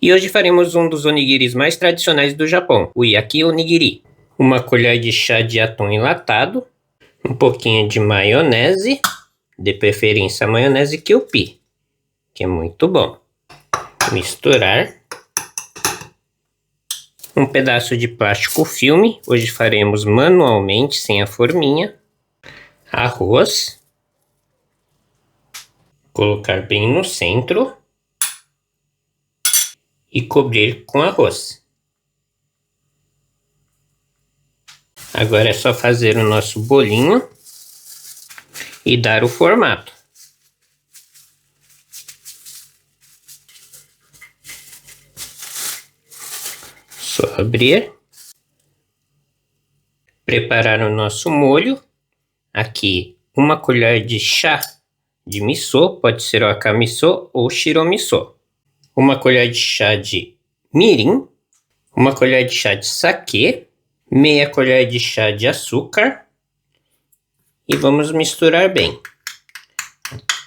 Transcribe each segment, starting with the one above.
E hoje faremos um dos onigiris mais tradicionais do Japão, o yaki onigiri. Uma colher de chá de atum enlatado, um pouquinho de maionese, de preferência a maionese Kewpie, que é muito bom. Misturar. Um pedaço de plástico filme, hoje faremos manualmente, sem a forminha. Arroz. Colocar bem no centro. E cobrir com arroz. Agora é só fazer o nosso bolinho e dar o formato. Só abrir. Preparar o nosso molho. Aqui uma colher de chá de miso, pode ser wakamiso ou shiromiso. Uma colher de chá de mirim, uma colher de chá de sake, meia colher de chá de açúcar e vamos misturar bem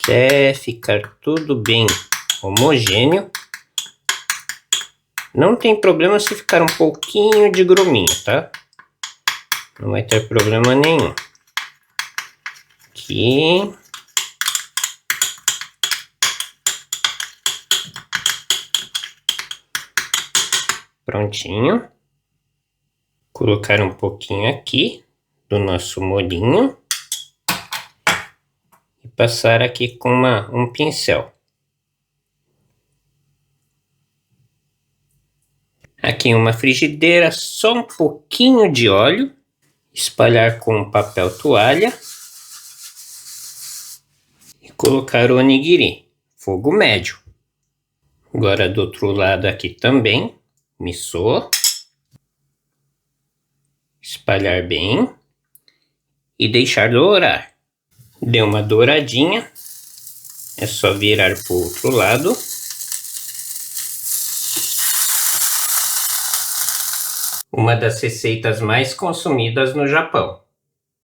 até ficar tudo bem homogêneo. Não tem problema se ficar um pouquinho de gruminho, tá? Não vai ter problema nenhum. Aqui. Prontinho. Colocar um pouquinho aqui do nosso molhinho. E passar aqui com um pincel. Aqui em uma frigideira, só um pouquinho de óleo. Espalhar com papel toalha. E colocar o onigiri. Fogo médio. Agora do outro lado aqui também. Miso. Espalhar bem. E deixar dourar. Deu uma douradinha. É só virar para o outro lado. Uma das receitas mais consumidas no Japão.